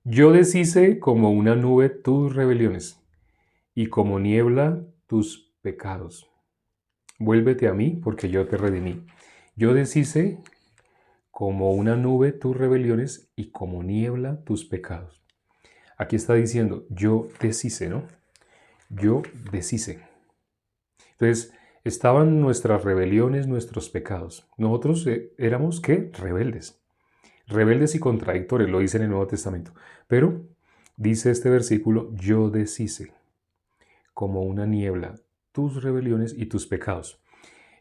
Yo deshice como una nube tus rebeliones y como niebla tus pecados. Vuélvete a mí porque yo te redimí. Yo deshice como una nube tus rebeliones y como niebla tus pecados. Aquí está diciendo, yo deshice, ¿no? Yo deshice. Entonces, estaban nuestras rebeliones, nuestros pecados. Nosotros éramos, ¿qué? Rebeldes. Rebeldes y contradictores, lo dice en el Nuevo Testamento. Pero dice este versículo, yo deshice como una niebla tus rebeliones y tus pecados.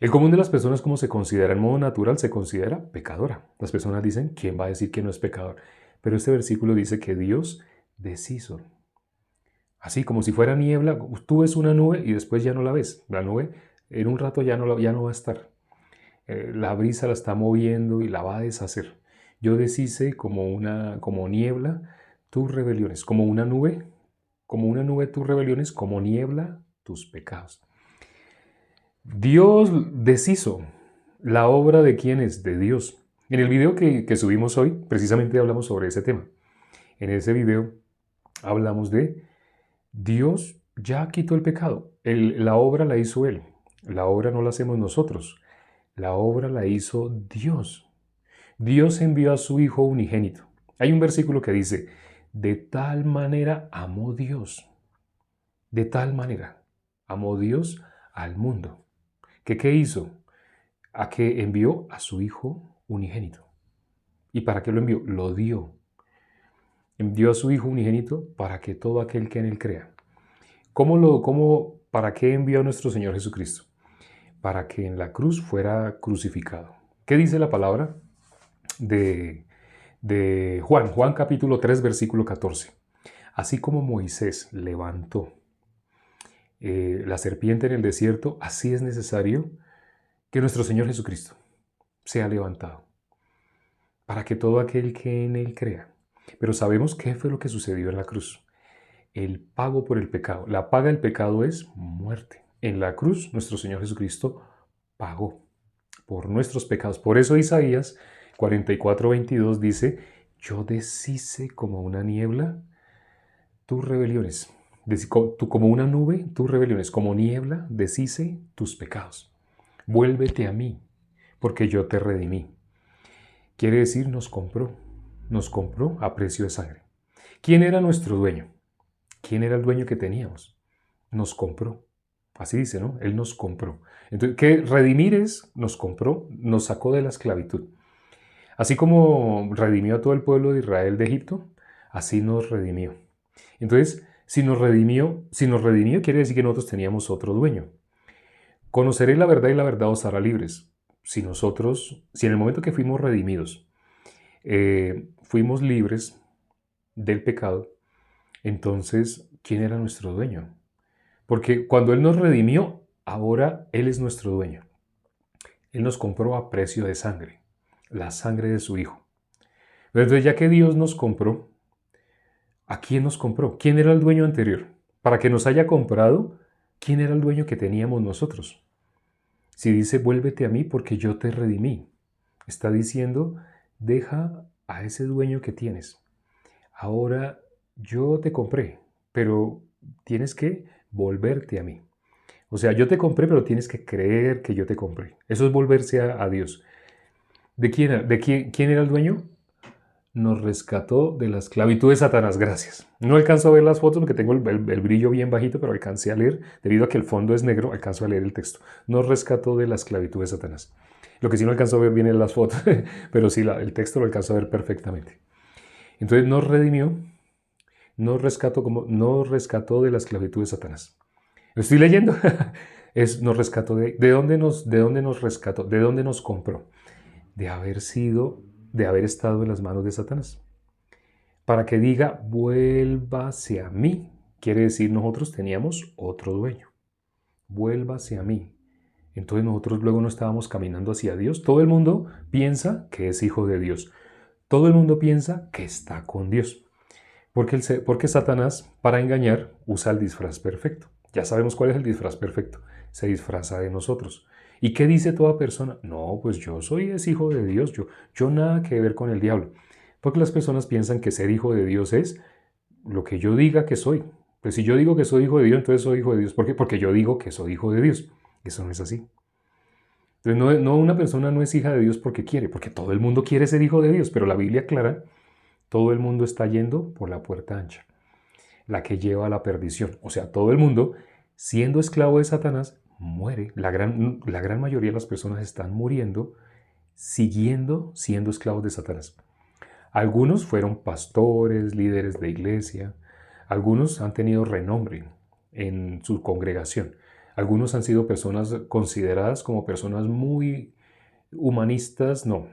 El común de las personas, como se considera en modo natural, se considera pecadora. Las personas dicen, ¿quién va a decir que no es pecador? Pero este versículo dice que Dios deshizo. Así como si fuera niebla, tú ves una nube y después ya no la ves. La nube en un rato ya no va a estar. La brisa la está moviendo y la va a deshacer. Yo deshice como niebla tus rebeliones, como una nube tus rebeliones, como niebla tus pecados. Dios deshizo la obra de quién es, de Dios. En el video que subimos hoy, precisamente hablamos sobre ese tema. En ese video hablamos de Dios ya quitó el pecado. La obra la hizo Él. La obra no la hacemos nosotros. La obra la hizo Dios. Dios envió a su Hijo unigénito. Hay un versículo que dice, de tal manera amó Dios. De tal manera amó Dios al mundo. ¿Qué hizo? A que envió a su Hijo unigénito. ¿Y para qué lo envió? Lo dio. Envió a su Hijo unigénito para que todo aquel que en Él crea. ¿Para qué envió a nuestro Señor Jesucristo? Para que en la cruz fuera crucificado. ¿Qué dice la palabra de Juan? Juan capítulo 3, versículo 14. Así como Moisés levantó la serpiente en el desierto, así es necesario que nuestro Señor Jesucristo sea levantado, para que todo aquel que en Él crea. Pero sabemos qué fue lo que sucedió en la cruz. El pago por el pecado. La paga del pecado es muerte. En la cruz, nuestro Señor Jesucristo pagó por nuestros pecados. Por eso Isaías 44:22 dice, yo deshice como una niebla tus rebeliones. Como una nube, tus rebeliones. Como niebla, deshice tus pecados. Vuélvete a mí, porque yo te redimí. Quiere decir, nos compró a precio de sangre. ¿Quién era nuestro dueño? ¿Quién era el dueño que teníamos? Nos compró. Así dice, ¿no? Él nos compró. Entonces, ¿qué redimir es? Nos compró, nos sacó de la esclavitud. Así como redimió a todo el pueblo de Israel de Egipto, así nos redimió. Entonces, si nos redimió, quiere decir que nosotros teníamos otro dueño. Conoceréis la verdad y la verdad os hará libres. Si en el momento que fuimos redimidos, fuimos libres del pecado, entonces, ¿quién era nuestro dueño? Porque cuando Él nos redimió, ahora Él es nuestro dueño. Él nos compró a precio de sangre, la sangre de su Hijo. Pero entonces, ya que Dios nos compró, ¿a quién nos compró? ¿Quién era el dueño anterior? Para que nos haya comprado, ¿quién era el dueño que teníamos nosotros? Si dice, vuélvete a mí porque yo te redimí, está diciendo, deja a ese dueño que tienes. Ahora yo te compré, pero tienes que volverte a mí. O sea, yo te compré, pero tienes que creer que yo te compré. Eso es volverse a Dios. ¿Quién era el dueño? Nos rescató de la esclavitud de Satanás, gracias. No alcanzo a ver las fotos porque tengo el brillo bien bajito, pero alcancé a leer, debido a que el fondo es negro, alcanzo a leer el texto. Nos rescató de la esclavitud de Satanás. Lo que sí no alcanzo a ver bien es las fotos, pero sí, el texto lo alcanzo a ver perfectamente. Entonces nos redimió, nos rescató de la esclavitud de Satanás. Lo estoy leyendo. Nos rescató ¿de dónde nos rescató? ¿De dónde nos compró? De haber estado en las manos de Satanás. Para que diga, vuélvase a mí. Quiere decir, nosotros teníamos otro dueño. Vuélvase a mí. Entonces nosotros luego no estábamos caminando hacia Dios. Todo el mundo piensa que es hijo de Dios. Todo el mundo piensa que está con Dios. Porque Satanás, para engañar, usa el disfraz perfecto. Ya sabemos cuál es el disfraz perfecto. Se disfraza de nosotros. ¿Y qué dice toda persona? No, pues yo soy hijo de Dios. Yo nada que ver con el diablo. Porque las personas piensan que ser hijo de Dios es lo que yo diga que soy. Pues si yo digo que soy hijo de Dios, entonces soy hijo de Dios. ¿Por qué? Porque yo digo que soy hijo de Dios. Eso no es así. Entonces una persona no es hija de Dios porque quiere, porque todo el mundo quiere ser hijo de Dios, pero la Biblia aclara, todo el mundo está yendo por la puerta ancha, la que lleva a la perdición. O sea, todo el mundo, siendo esclavo de Satanás, muere. La gran mayoría de las personas están muriendo siendo esclavos de Satanás. Algunos fueron pastores, líderes de iglesia, algunos han tenido renombre en su congregación, algunos han sido personas consideradas como personas muy humanistas, no,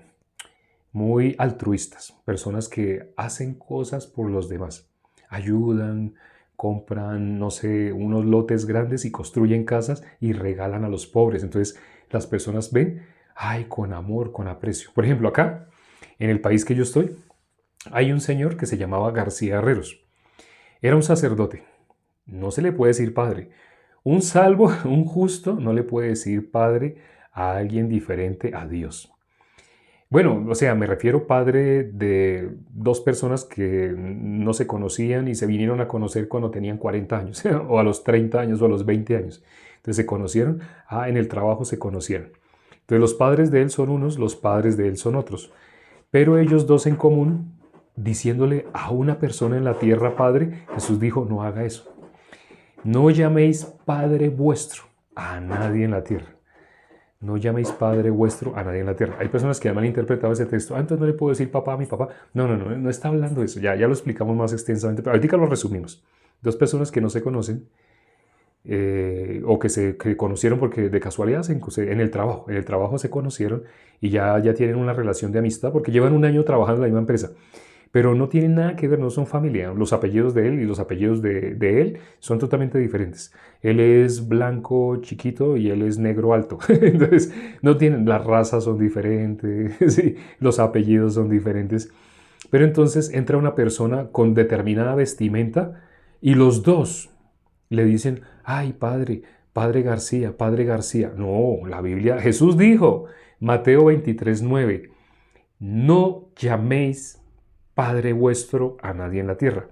muy altruistas, personas que hacen cosas por los demás, ayudan, compran, no sé, unos lotes grandes y construyen casas y regalan a los pobres. Entonces las personas ven, ay, con amor, con aprecio. Por ejemplo, acá, en el país que yo estoy, hay un señor que se llamaba García Herreros. Era un sacerdote. No se le puede decir padre. Un salvo, un justo, no le puede decir padre a alguien diferente a Dios. Bueno, o sea, me refiero padre de dos personas que no se conocían y se vinieron a conocer cuando tenían 40 años, o a los 30 años, o a los 20 años. Entonces se conocieron, en el trabajo se conocieron. Entonces los padres de él son unos, los padres de él son otros. Pero ellos dos en común, diciéndole a una persona en la tierra padre, Jesús dijo, no haga eso. No llaméis Padre vuestro a nadie en la tierra. No llaméis Padre vuestro a nadie en la tierra. Hay personas que han malinterpretado ese texto. Entonces no le puedo decir papá a mi papá. No está hablando de eso. Ya lo explicamos más extensamente, pero ahorita lo resumimos. Dos personas que no se conocen o que conocieron porque de casualidad en el trabajo se conocieron y ya tienen una relación de amistad porque llevan un año trabajando en la misma empresa. Pero no tienen nada que ver, no son familia. Los apellidos de él y los apellidos de él son totalmente diferentes. Él es blanco chiquito y él es negro alto. Entonces, no tienen, las razas son diferentes, sí, los apellidos son diferentes. Pero entonces entra una persona con determinada vestimenta y los dos le dicen, ay, padre García, padre García. No, la Biblia, Jesús dijo, Mateo 23:9, no llaméis Padre vuestro a nadie en la tierra.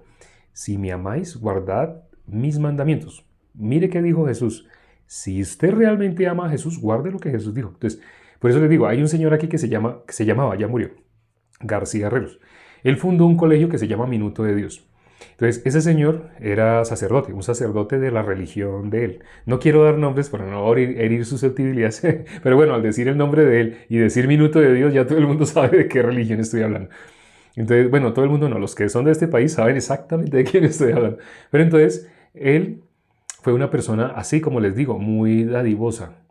Si me amáis, guardad mis mandamientos. Mire qué dijo Jesús. Si usted realmente ama a Jesús, guarde lo que Jesús dijo. Entonces, por eso le digo, hay un señor aquí que se llamaba, ya murió, García Herreros. Él fundó un colegio que se llama Minuto de Dios. Entonces, ese señor era sacerdote, un sacerdote de la religión de él. No quiero dar nombres para no herir susceptibilidades, pero bueno, al decir el nombre de él y decir Minuto de Dios, ya todo el mundo sabe de qué religión estoy hablando. Entonces, bueno, todo el mundo no, los que son de este país saben exactamente de quién estoy hablando. Pero entonces, él fue una persona, así como les digo, muy dadivosa,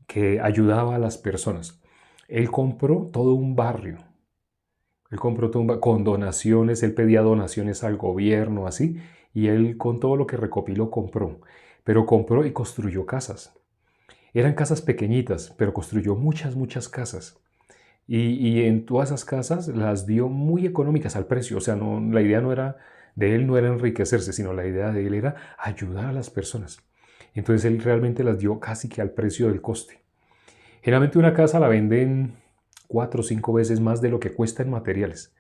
que ayudaba a las personas. Él compró todo un barrio. Él compró todo un barrio con donaciones, él pedía donaciones al gobierno, así, y él con todo lo que recopiló compró. Pero compró y construyó casas. Eran casas pequeñitas, pero construyó muchas casas. Y en todas esas casas las dio muy económicas al precio. O sea, la idea de él no era enriquecerse, sino la idea de él era ayudar a las personas. Entonces él realmente las dio casi que al precio del coste. Generalmente una casa la venden 4 o 5 veces más de lo que cuesta en materiales.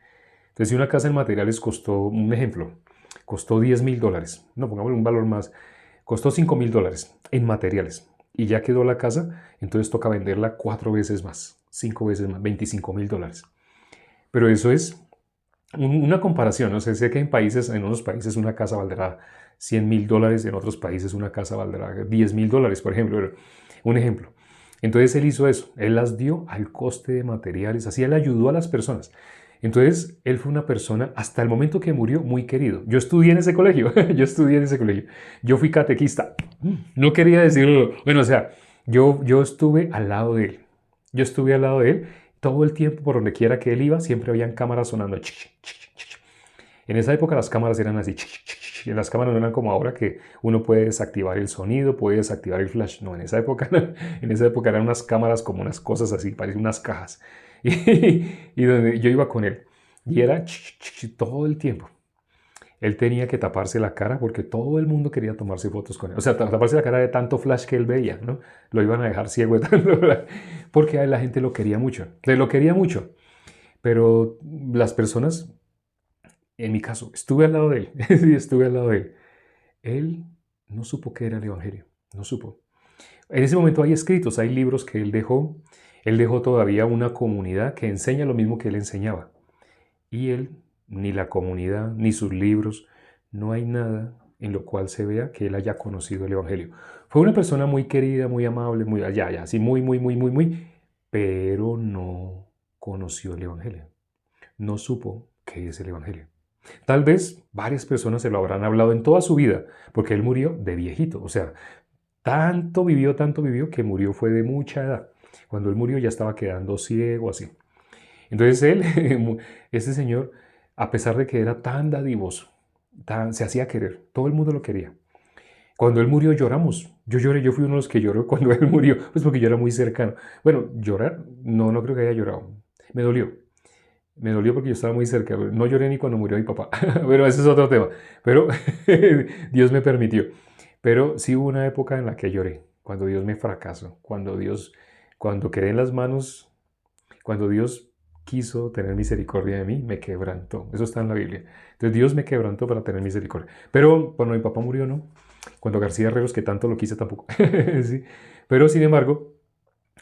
Entonces si una casa en materiales costó, un ejemplo, costó $10,000. No, pongámosle un valor más. Costó $5,000 en materiales. Y ya quedó la casa, entonces toca venderla 4 veces más, 5 veces más, $25,000. Pero eso es una comparación, ¿no? Sé que en unos países una casa valdrá $100,000, en otros países una casa valdrá $10,000, por ejemplo. Pero un ejemplo. Entonces él hizo eso, él las dio al coste de materiales, así él ayudó a las personas. Entonces él fue una persona, hasta el momento que murió, muy querido. Yo estudié en ese colegio, yo fui catequista. No quería decirlo, bueno, o sea, yo estuve al lado de él. Yo estuve al lado de él todo el tiempo, por donde quiera que él iba, siempre habían cámaras sonando. En esa época las cámaras eran así. Las cámaras no eran como ahora que uno puede desactivar el sonido, puede desactivar el flash. No, en esa época, en esa época eran unas cámaras como unas cosas así, parecían unas cajas. Y donde yo iba con él. Y era todo el tiempo. Él tenía que taparse la cara porque todo el mundo quería tomarse fotos con él. O sea, taparse la cara de tanto flash que él veía, ¿no? Lo iban a dejar ciego de tanto flash, porque a él la gente lo quería mucho. Lo quería mucho. pero las personas, en mi caso, estuve al lado de él, sí, estuve al lado de él. Él no supo qué era el Evangelio, no supo. En ese momento hay escritos, hay libros que él dejó todavía una comunidad que enseña lo mismo que él enseñaba. Y él, ni la comunidad, ni sus libros, no hay nada en lo cual se vea que él haya conocido el Evangelio. Fue una persona muy querida, muy amable, muy allá, allá, así muy, pero no conoció el Evangelio. No supo qué es el Evangelio. Tal vez varias personas se lo habrán hablado en toda su vida, porque él murió de viejito, o sea, tanto vivió que murió fue de mucha edad. Cuando él murió ya estaba quedando ciego, así. Entonces él, este señor, a pesar de que era tan dadivoso, se hacía querer, todo el mundo lo quería. Cuando él murió lloramos, yo lloré, yo fui uno de los que lloró cuando él murió, pues porque yo era muy cercano. Bueno, llorar, no, no creo que haya llorado, me dolió. Me dolió porque yo estaba muy cerca. No lloré ni cuando murió mi papá. Pero ese es otro tema. Pero Dios me permitió. Pero sí hubo una época en la que lloré. Cuando Dios me fracasó. Cuando quedé en las manos, cuando Dios quiso tener misericordia de mí, me quebrantó. Eso está en la Biblia. Entonces Dios me quebrantó para tener misericordia. Pero cuando mi papá murió, no. Cuando García Herreros, que tanto lo quise, tampoco. Sí. Pero sin embargo,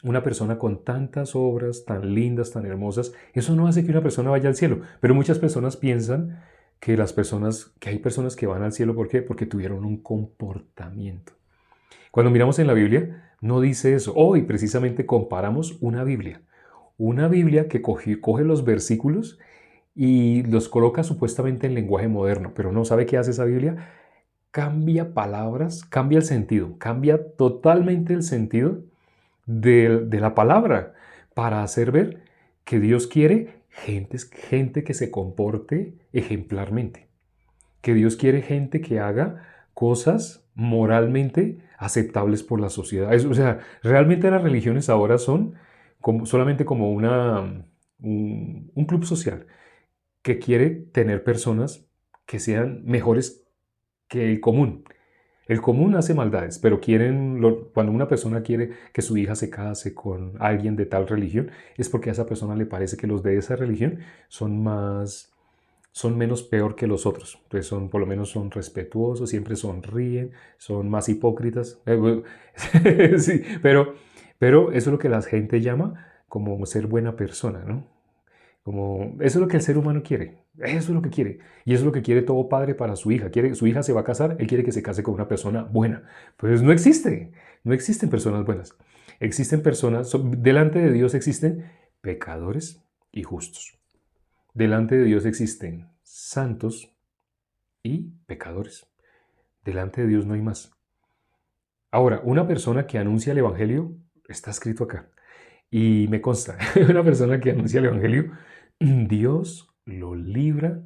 una persona con tantas obras tan lindas, tan hermosas, eso no hace que una persona vaya al cielo. Pero muchas personas piensan que hay personas que van al cielo, ¿por qué? Porque tuvieron un comportamiento. Cuando miramos en la Biblia, no dice eso. Hoy precisamente comparamos una Biblia que coge los versículos y los coloca supuestamente en lenguaje moderno, pero no sabe qué hace esa Biblia. Cambia palabras, cambia el sentido, cambia totalmente el sentido de la palabra para hacer ver que Dios quiere gente que se comporte ejemplarmente, que Dios quiere gente que haga cosas moralmente aceptables por la sociedad. O sea, realmente las religiones ahora son solamente como un club social que quiere tener personas que sean mejores que el común. El común hace maldades, pero cuando una persona quiere que su hija se case con alguien de tal religión, es porque a esa persona le parece que los de esa religión son menos peor que los otros. Entonces por lo menos son respetuosos, siempre sonríen, son más hipócritas. Sí, pero eso es lo que la gente llama como ser buena persona, ¿no? Eso es lo que el ser humano quiere. Eso es lo que quiere. Y eso es lo que quiere todo padre para su hija. Su hija se va a casar, él quiere que se case con una persona buena. Pues no existe. No existen personas buenas. Existen delante de Dios existen pecadores y justos. Delante de Dios existen santos y pecadores. Delante de Dios no hay más. Ahora, una persona que anuncia el Evangelio, está escrito acá. Y me consta, una persona que anuncia el Evangelio, Dios lo libra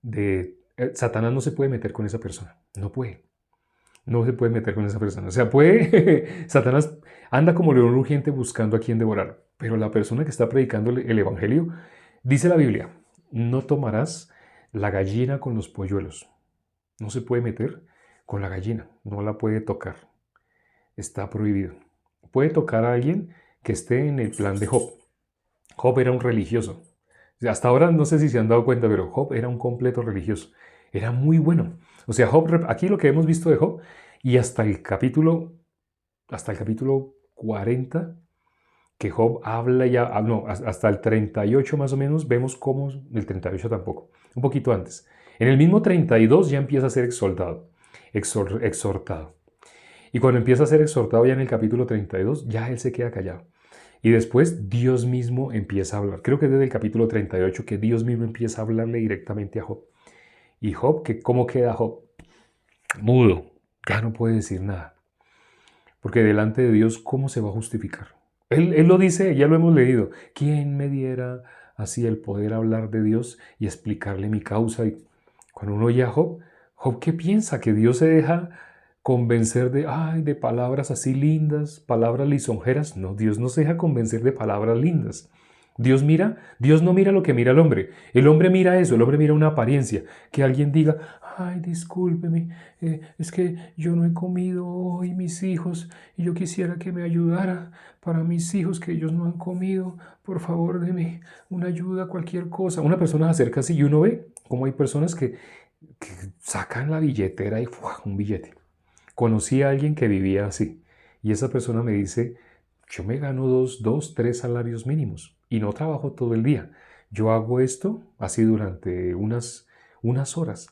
de... Satanás no se puede meter con esa persona, no puede. No se puede meter con esa persona. O sea, Satanás anda como león rugiente buscando a quien devorar. Pero la persona que está predicando el Evangelio, dice la Biblia, no tomarás la gallina con los polluelos. No se puede meter con la gallina, no la puede tocar. Está prohibido. Puede tocar a alguien que esté en el plan de Job. Job era un religioso. Hasta ahora no sé si se han dado cuenta, pero Job era un completo religioso. Era muy bueno. O sea, aquí lo que hemos visto de Job, y hasta el capítulo 40, que Job habla ya, no, hasta el 38 más o menos, vemos cómo, el 38 tampoco, un poquito antes. En el mismo 32 ya empieza a ser exhortado. Y cuando empieza a ser exhortado ya en el capítulo 32, ya él se queda callado. Y después Dios mismo empieza a hablar. Creo que desde el capítulo 38 que Dios mismo empieza a hablarle directamente a Job. Y Job, ¿cómo queda Job? Mudo. Ya no puede decir nada. Porque delante de Dios, ¿cómo se va a justificar? Él lo dice, ya lo hemos leído. ¿Quién me diera así el poder hablar de Dios y explicarle mi causa? Y cuando uno oye a Job, ¿Job qué piensa? Que Dios se deja convencer de palabras así lindas, palabras lisonjeras. No, Dios no se deja convencer de palabras lindas. Dios no mira lo que mira el hombre. El hombre mira eso, el hombre mira una apariencia. Que alguien diga, ay, discúlpeme, es que yo no he comido hoy mis hijos y yo quisiera que me ayudara para mis hijos que ellos no han comido. Por favor, deme una ayuda, cualquier cosa. Una persona se acerca así y uno ve cómo hay personas que sacan la billetera y ¡fua! Un billete. Conocí a alguien que vivía así y esa persona me dice, yo me gano tres salarios mínimos y no trabajo todo el día. Yo hago esto así durante unas horas.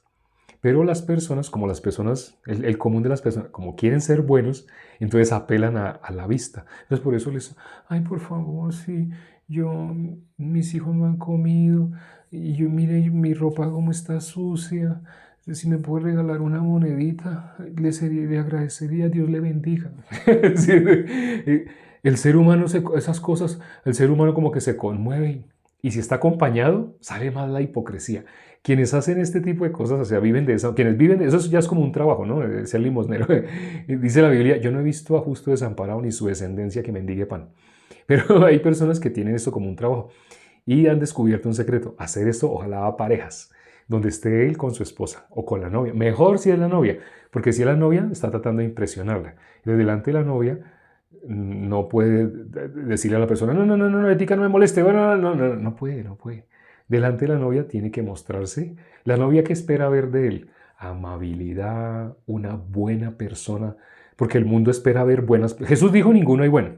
Pero las personas, como las personas, el común de las personas, como quieren ser buenos, entonces apelan a la vista. Entonces por eso les, ay, por favor, sí, mis hijos no han comido, y yo, mire, mi ropa como está sucia, si me puede regalar una monedita, le agradecería, Dios le bendiga. Sí, el ser humano, esas cosas, el ser humano como que se conmueve y si está acompañado, sale más la hipocresía. Quienes hacen este tipo de cosas, o sea, viven de eso, quienes viven de eso ya es como un trabajo, ¿no? Ser limosnero. Dice la Biblia, yo no he visto a justo desamparado ni su descendencia que mendigue pan. Pero hay personas que tienen esto como un trabajo y han descubierto un secreto. Hacer esto, ojalá a parejas, donde esté él con su esposa o con la novia. Mejor si es la novia, porque si es la novia, está tratando de impresionarla. Y delante de la novia, no puede decirle a la persona, no, ética no me moleste, no puede, no puede. Delante de la novia tiene que mostrarse la novia que espera ver de él amabilidad, una buena persona, porque el mundo espera ver buenas. Jesús dijo ninguno hay bueno,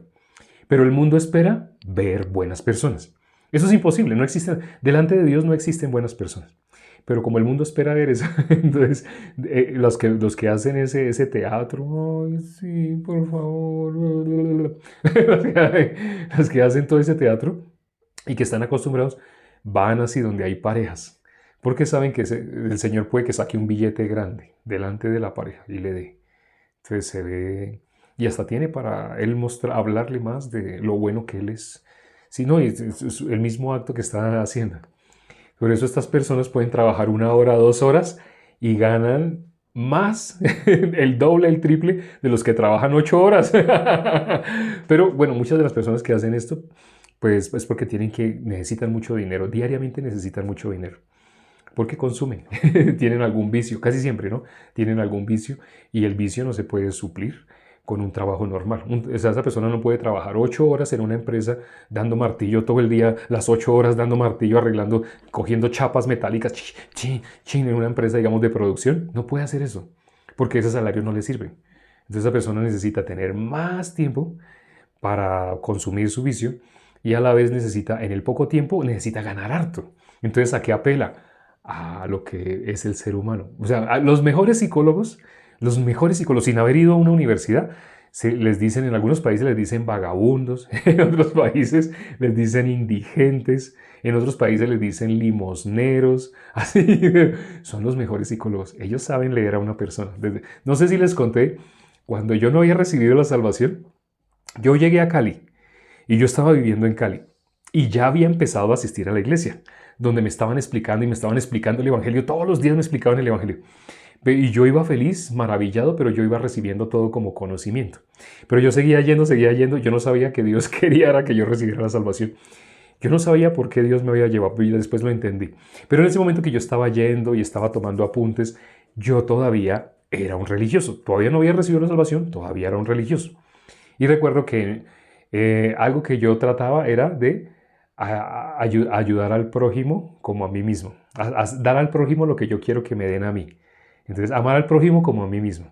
pero el mundo espera ver buenas personas. Eso es imposible, no existe, delante de Dios no existen buenas personas. Pero como el mundo espera ver eso, entonces los que hacen ese teatro, ay, sí, por favor, los que hacen todo ese teatro y que están acostumbrados, van así donde hay parejas, porque saben que el Señor puede que saque un billete grande delante de la pareja y le dé. Entonces se ve, y hasta tiene para él hablarle más de lo bueno que él es. Si no, es el mismo acto que está haciendo. Por eso estas personas pueden trabajar 1 hora, 2 horas y ganan más, el doble, el triple de los que trabajan 8 horas. Pero bueno, muchas de las personas que hacen esto, pues es porque necesitan mucho dinero, diariamente necesitan mucho dinero. Porque consumen, tienen algún vicio, casi siempre, ¿no? Tienen algún vicio y el vicio no se puede suplir con un trabajo normal. O sea, esa persona no puede trabajar 8 horas en una empresa dando martillo todo el día, las 8 horas dando martillo, arreglando, cogiendo chapas metálicas, en una empresa, digamos, de producción. No puede hacer eso, porque ese salario no le sirve. Entonces esa persona necesita tener más tiempo para consumir su vicio y a la vez necesita, en el poco tiempo, necesita ganar harto. Entonces, ¿a qué apela? A lo que es el ser humano. O sea, los mejores psicólogos, sin haber ido a una universidad, les dicen, en algunos países les dicen vagabundos, en otros países les dicen indigentes, en otros países les dicen limosneros, así, son los mejores psicólogos. Ellos saben leer a una persona. No sé si les conté, cuando yo no había recibido la salvación, yo llegué a Cali y yo estaba viviendo en Cali y ya había empezado a asistir a la iglesia, donde me estaban explicando el Evangelio. Todos los días me explicaban el Evangelio. Y yo iba feliz, maravillado, pero yo iba recibiendo todo como conocimiento. Pero yo seguía yendo. Yo no sabía que Dios quería era que yo recibiera la salvación. Yo no sabía por qué Dios me había llevado, pero después lo entendí. Pero en ese momento que yo estaba yendo y estaba tomando apuntes, yo todavía era un religioso. Todavía no había recibido la salvación, todavía era un religioso. Y recuerdo que algo que yo trataba era de ayudar al prójimo como a mí mismo. Dar al prójimo lo que yo quiero que me den a mí. Entonces, amar al prójimo como a mí mismo.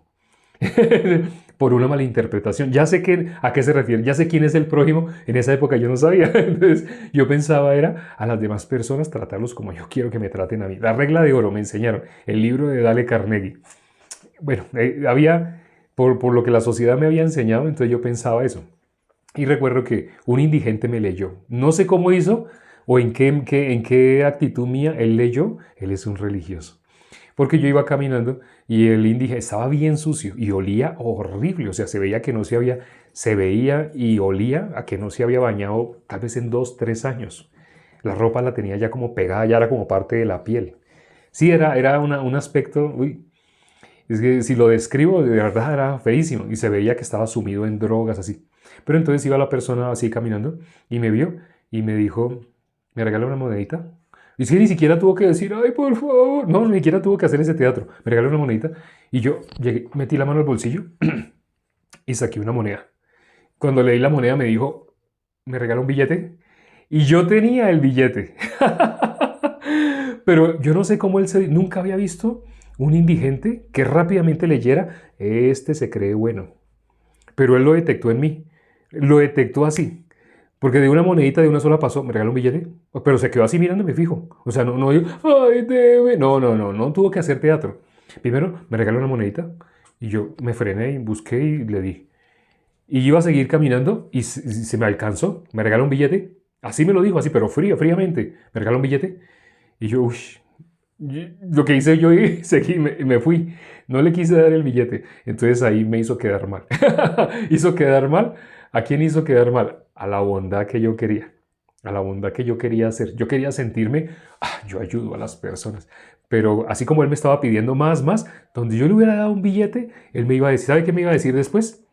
Por una malinterpretación. Ya sé a qué se refiere, ya sé quién es el prójimo. En esa época yo no sabía. Entonces, yo pensaba era a las demás personas tratarlos como yo quiero que me traten a mí. La regla de oro me enseñaron. El libro de Dale Carnegie. Bueno, había, por lo que la sociedad me había enseñado, entonces yo pensaba eso. Y recuerdo que un indigente me leyó. No sé cómo hizo o en qué actitud mía él leyó. Él es un religioso. Porque yo iba caminando y el indigente estaba bien sucio y olía horrible. O sea, se veía y olía a que no se había bañado tal vez en 2, 3 años. La ropa la tenía ya como pegada, ya era como parte de la piel. Sí, era un aspecto, es que si lo describo, de verdad era feísimo. Y se veía que estaba sumido en drogas, así. Pero entonces iba la persona así caminando y me vio y me dijo, ¿me regala una monedita? Y es que ni siquiera tuvo que decir, ay, por favor. No, ni siquiera tuvo que hacer ese teatro. Me regaló una monedita. Y yo llegué, metí la mano al bolsillo y saqué una moneda. Cuando leí la moneda me dijo, ¿me regala un billete? Y yo tenía el billete. Pero yo no sé cómo él nunca había visto un indigente que rápidamente leyera, este se cree bueno. Pero él lo detectó en mí. Lo detectó así. Porque de una monedita de una sola pasó, me regaló un billete, pero se quedó así mirándome fijo. O sea, no digo, ay, debe. No tuvo que hacer teatro. Primero me regaló una monedita y yo me frené y busqué y le di. Y iba a seguir caminando y se me alcanzó, me regaló un billete. Así me lo dijo, así, pero fríamente. Me regaló un billete y yo, uy, lo que hice yo y seguí, me fui. No le quise dar el billete. Entonces ahí me hizo quedar mal. Hizo quedar mal. ¿A quién hizo quedar mal? A la bondad que yo quería. A la bondad que yo quería hacer. Yo quería sentirme, yo ayudo a las personas. Pero así como él me estaba pidiendo más, donde yo le hubiera dado un billete, él me iba a decir, ¿sabe qué me iba a decir después?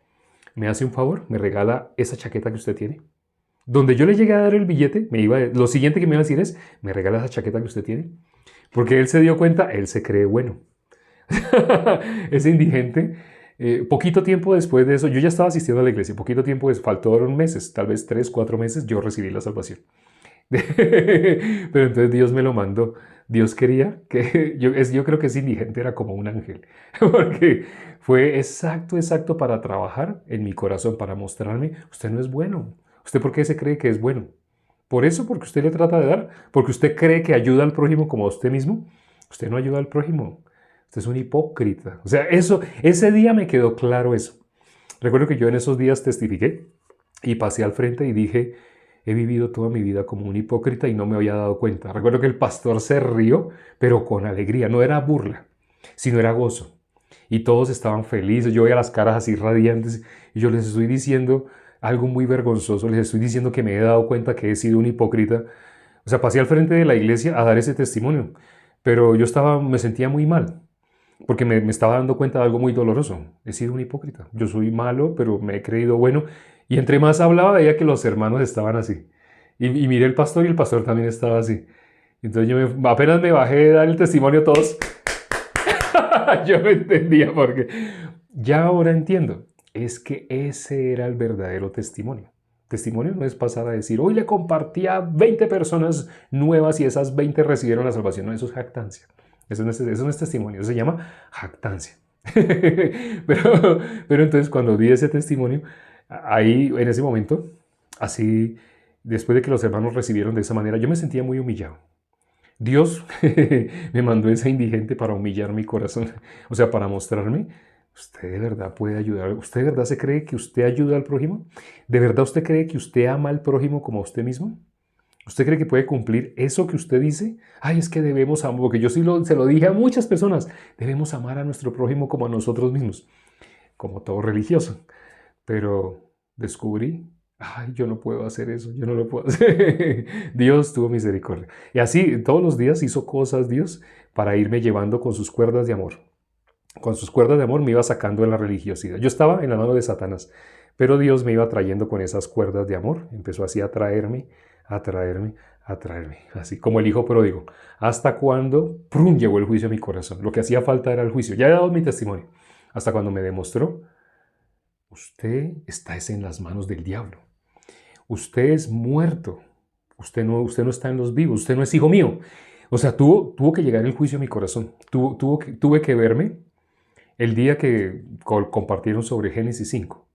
Me hace un favor, me regala esa chaqueta que usted tiene. Donde yo le llegué a dar el billete, lo siguiente que me iba a decir es, me regala esa chaqueta que usted tiene. Porque él se dio cuenta, él se cree bueno. Ese indigente, poquito tiempo después de eso, yo ya estaba asistiendo a la iglesia, poquito tiempo después, faltaron meses, tal vez 3, 4 meses, yo recibí la salvación. Pero entonces Dios me lo mandó. Dios quería que yo creo que ese indigente era como un ángel, porque fue exacto para trabajar en mi corazón, para mostrarme, usted no es bueno. ¿Usted por qué se cree que es bueno? Por eso, porque usted le trata de dar, porque usted cree que ayuda al prójimo como a usted mismo. Usted no ayuda al prójimo. Usted es un hipócrita. O sea, ese día me quedó claro eso. Recuerdo que yo en esos días testifiqué y pasé al frente y dije, he vivido toda mi vida como un hipócrita y no me había dado cuenta. Recuerdo que el pastor se rió, pero con alegría. No era burla, sino era gozo. Y todos estaban felices. Yo veía las caras así radiantes y yo les estoy diciendo algo muy vergonzoso. Les estoy diciendo que me he dado cuenta que he sido un hipócrita. O sea, pasé al frente de la iglesia a dar ese testimonio, pero yo me sentía muy mal, porque me estaba dando cuenta de algo muy doloroso. He sido un hipócrita. Yo soy malo, pero me he creído bueno. Y entre más hablaba, veía que los hermanos estaban así. Y miré el pastor y el pastor también estaba así. Entonces apenas me bajé de dar el testimonio todos. Yo no entendía por qué. Ya ahora entiendo. Es que ese era el verdadero testimonio. Testimonio no es pasar a decir, hoy le compartí a 20 personas nuevas y esas 20 recibieron la salvación. No, eso es jactancia. Eso no es testimonio, eso se llama jactancia. pero entonces cuando di ese testimonio, ahí en ese momento, así, después de que los hermanos recibieron de esa manera, yo me sentía muy humillado. Dios me mandó ese indigente para humillar mi corazón, o sea, para mostrarme, usted de verdad puede ayudar, usted de verdad se cree que usted ayuda al prójimo, de verdad usted cree que usted ama al prójimo como a usted mismo. ¿Usted cree que puede cumplir eso que usted dice? Ay, es que debemos amar, porque yo sí se lo dije a muchas personas, debemos amar a nuestro prójimo como a nosotros mismos, como todo religioso. Pero descubrí, ay, yo no puedo hacer eso, yo no lo puedo hacer. Dios tuvo misericordia. Y así, todos los días hizo cosas Dios para irme llevando con sus cuerdas de amor. Con sus cuerdas de amor me iba sacando de la religiosidad. Yo estaba en la mano de Satanás, pero Dios me iba trayendo con esas cuerdas de amor. Empezó así a traerme, así como el hijo pródigo. Hasta cuando, ¡prum!, llegó el juicio a mi corazón. Lo que hacía falta era el juicio. Ya he dado mi testimonio. Hasta cuando me demostró, usted está en las manos del diablo. Usted es muerto. Usted no está en los vivos. Usted no es hijo mío. O sea, tuvo que llegar el juicio a mi corazón. Tuve que verme el día que compartieron sobre Génesis 5.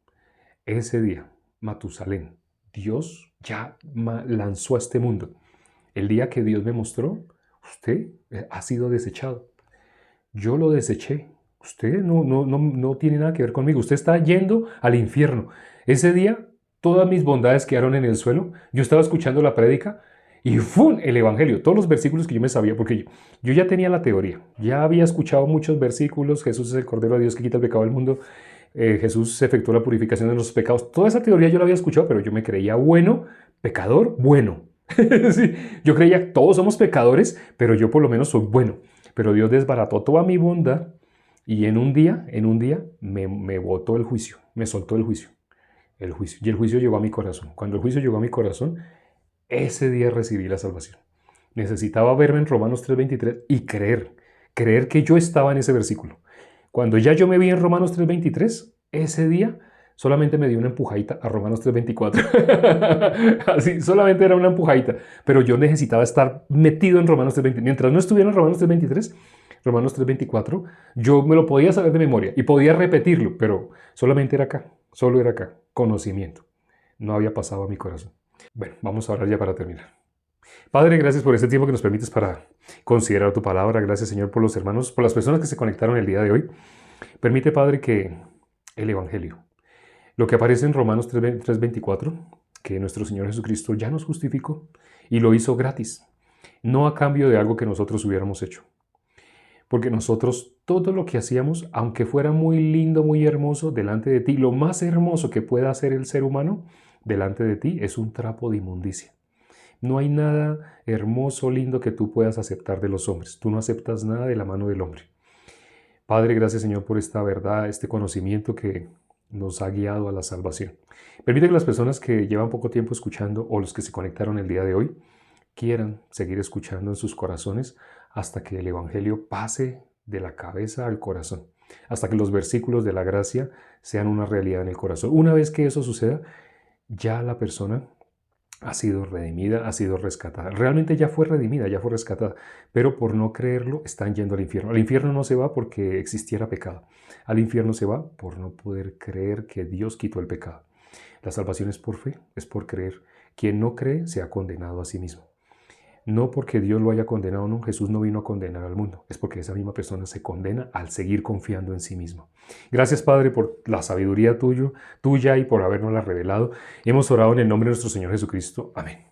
Ese día, Matusalén, Dios ya lanzó a este mundo. El día que Dios me mostró, usted ha sido desechado. Yo lo deseché. Usted no tiene nada que ver conmigo. Usted está yendo al infierno. Ese día, todas mis bondades quedaron en el suelo. Yo estaba escuchando la prédica y ¡fum!, el evangelio. Todos los versículos que yo me sabía, porque yo ya tenía la teoría. Ya había escuchado muchos versículos. Jesús es el Cordero de Dios que quita el pecado del mundo. Jesús efectuó la purificación de los pecados. Toda esa teoría yo la había escuchado, pero yo me creía bueno, pecador, bueno. Sí, yo creía que todos somos pecadores, pero yo por lo menos soy bueno. Pero Dios desbarató toda mi bondad y en un día me botó el juicio, me soltó el juicio. Y el juicio llegó a mi corazón. Cuando el juicio llegó a mi corazón, ese día recibí la salvación. Necesitaba verme en Romanos 3:23 y creer que yo estaba en ese versículo. Cuando ya yo me vi en Romanos 3:23, ese día solamente me dio una empujadita a Romanos 3:24. Así, solamente era una empujadita. Pero yo necesitaba estar metido en Romanos 3:23. Mientras no estuviera en Romanos 3:23, Romanos 3:24, yo me lo podía saber de memoria y podía repetirlo, pero solamente era acá, solo era acá, conocimiento. No había pasado a mi corazón. Bueno, vamos a orar ya para terminar. Padre, gracias por este tiempo que nos permites para considerar tu palabra. Gracias, Señor, por los hermanos, por las personas que se conectaron el día de hoy. Permite, Padre, que el Evangelio, lo que aparece en Romanos 3:24, que nuestro Señor Jesucristo ya nos justificó y lo hizo gratis, no a cambio de algo que nosotros hubiéramos hecho. Porque nosotros todo lo que hacíamos, aunque fuera muy lindo, muy hermoso delante de ti, lo más hermoso que pueda hacer el ser humano delante de ti es un trapo de inmundicia. No hay nada hermoso, lindo que tú puedas aceptar de los hombres. Tú no aceptas nada de la mano del hombre. Padre, gracias, Señor, por esta verdad, este conocimiento que nos ha guiado a la salvación. Permite que las personas que llevan poco tiempo escuchando o los que se conectaron el día de hoy quieran seguir escuchando en sus corazones hasta que el Evangelio pase de la cabeza al corazón, hasta que los versículos de la gracia sean una realidad en el corazón. Una vez que eso suceda, ya la persona ha sido redimida, ha sido rescatada. Realmente ya fue redimida, ya fue rescatada, pero por no creerlo están yendo al infierno. Al infierno no se va porque existiera pecado. Al infierno se va por no poder creer que Dios quitó el pecado. La salvación es por fe, es por creer. Quien no cree se ha condenado a sí mismo. No porque Dios lo haya condenado, no. Jesús no vino a condenar al mundo. Es porque esa misma persona se condena al seguir confiando en sí mismo. Gracias, Padre, por la sabiduría tuya y por habernosla revelado. Hemos orado en el nombre de nuestro Señor Jesucristo. Amén.